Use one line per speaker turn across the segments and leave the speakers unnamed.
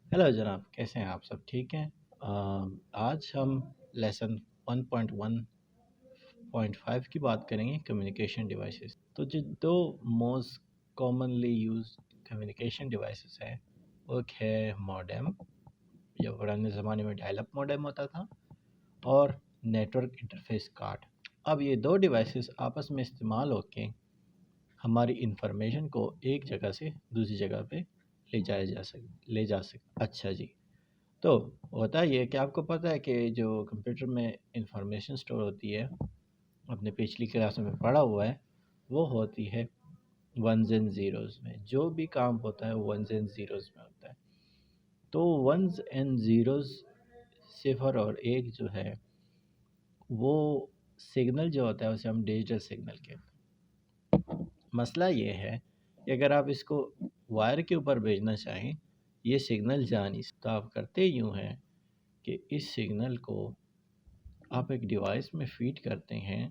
Hello جناب، کیسے ہیں آپ؟ سب ٹھیک ہیں؟ آج ہم لیسن 1.1.5 کی بات کریں گے، کمیونیکیشن ڈیوائسز۔ تو جو دو most commonly use communication devices ہیں، وہ ایک ہے موڈیم، جو پرانے زمانے میں ڈائل اپ موڈیم ہوتا تھا، اور نیٹورک انٹرفیس کارڈ۔ اب یہ دو ڈیوائسز آپس میں استعمال ہو کے ہماری انفارمیشن کو ایک جگہ سے دوسری جگہ پہ لے جا سکتے۔ اچھا جی، تو ہوتا یہ ہے کہ آپ کو پتہ ہے کہ جو کمپیوٹر میں انفارمیشن سٹور ہوتی ہے، اپنے پچھلی کلاسوں میں پڑھا ہوا ہے، وہ ہوتی ہے ونز اینڈ زیروز میں۔ جو بھی کام ہوتا ہے ونز اینڈ زیروز میں ہوتا ہے۔ تو ونز اینڈ زیروز، صفر اور ایک جو ہے، وہ سگنل جو ہوتا ہے اسے ہم ڈیجیٹل سگنل کہتے ہیں۔ مسئلہ یہ ہے کہ اگر آپ اس کو وائر کے اوپر بھیجنا چاہیں، یہ سگنل جا نہیں سکتا۔ آپ کرتے یوں ہیں کہ اس سگنل کو آپ ایک ڈیوائس میں فیڈ کرتے ہیں،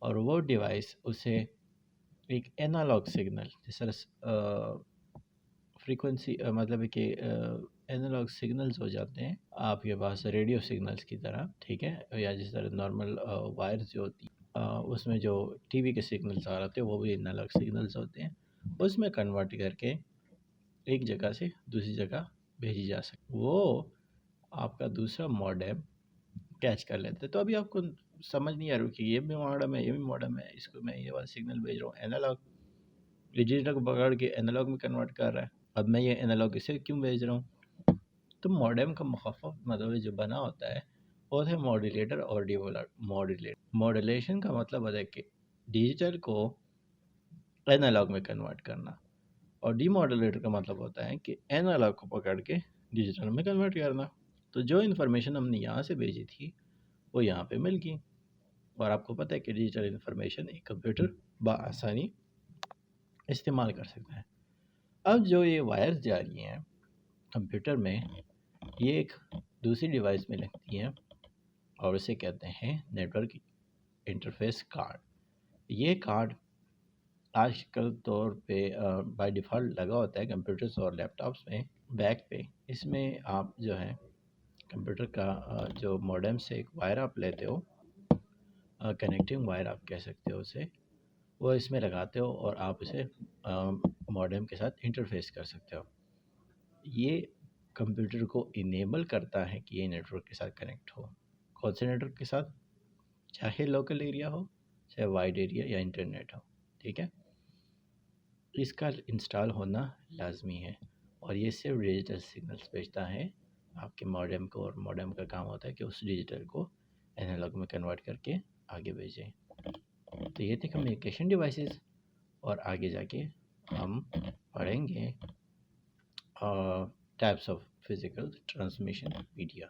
اور وہ ڈیوائس اسے ایک انالوگ سگنل، جس طرح فریکوینسی مطلب ہے کہ انالوگ سگنلز ہو جاتے ہیں آپ کے پاس ریڈیو سگنلز کی طرح، ٹھیک ہے، یا جس طرح نارمل وائرز جو ہوتی ہیں اس میں جو ٹی وی کے سگنلز آ رہے ہیں وہ بھی انالوگ سگنلز ہوتے ہیں، اس میں کنورٹ کر کے ایک جگہ سے دوسری جگہ بھیجی جا سکتی، وہ آپ کا دوسرا موڈم کیچ کر لیتے۔ تو ابھی آپ کو سمجھ نہیں آ رہا کہ یہ بھی موڈم ہے، یہ بھی موڈم ہے، اس کو میں یہ والا سگنل بھیج رہا ہوں انالوگ، ڈیجیٹل کو پکڑ کے انالوگ میں کنورٹ کر رہا ہے، اب میں یہ انالوگ اسے کیوں بھیج رہا ہوں؟ تو موڈم کا مخفف مطلب جو بنا ہوتا ہے وہ ہے ماڈولیٹر اور ڈی ماڈولیٹر۔ ماڈولیشن کا مطلب ہوتا ہے کہ ڈیجیٹل کو انالوگ میں کنورٹ کرنا، اور ڈی ماڈولیٹر کا مطلب ہوتا ہے کہ انالوگ کو پکڑ کے ڈیجیٹل میں کنورٹ کرنا۔ تو جو انفارمیشن ہم نے یہاں سے بھیجی تھی وہ یہاں پہ مل گئی، اور آپ کو پتہ ہے کہ ڈیجیٹل انفارمیشن ایک کمپیوٹر بآسانی استعمال کر سکتا ہے۔ اب جو یہ وائرز جا رہی ہیں کمپیوٹر میں، یہ ایک دوسری ڈیوائس میں لگتی ہیں، اور اسے کہتے ہیں نیٹورک انٹرفیس کارڈ۔ یہ کارڈ آج کل طور پہ بائی ڈیفالٹ لگا ہوتا ہے کمپیوٹرز اور لیپ ٹاپس میں، بیک پہ۔ اس میں آپ جو ہے کمپیوٹر کا جو موڈم سے ایک وائر آپ لیتے ہو، کنیکٹنگ وائر آپ کہہ سکتے ہو اسے، وہ اس میں لگاتے ہو، اور آپ اسے موڈم کے ساتھ انٹرفیس کر سکتے ہو۔ یہ کمپیوٹر کو انیبل کرتا ہے کہ یہ نیٹورک کے ساتھ کنیکٹ ہو۔ کون سے نیٹورک کے ساتھ؟ چاہے لوکل ایریا ہو، چاہے وائڈ ایریا یا انٹرنیٹ ہو، ٹھیک ہے۔ اس کا انسٹال ہونا لازمی ہے، اور یہ صرف ڈیجیٹل سگنلز بھیجتا ہے آپ کے موڈم کو، اور موڈم کا کام ہوتا ہے کہ اس ڈیجیٹل کو انالوگ میں کنورٹ کر کے آگے بھیجیں۔ تو یہ تھے کمیونیکیشن ڈیوائسز، اور آگے جا کے ہم پڑھیں گے types of physical transmission media.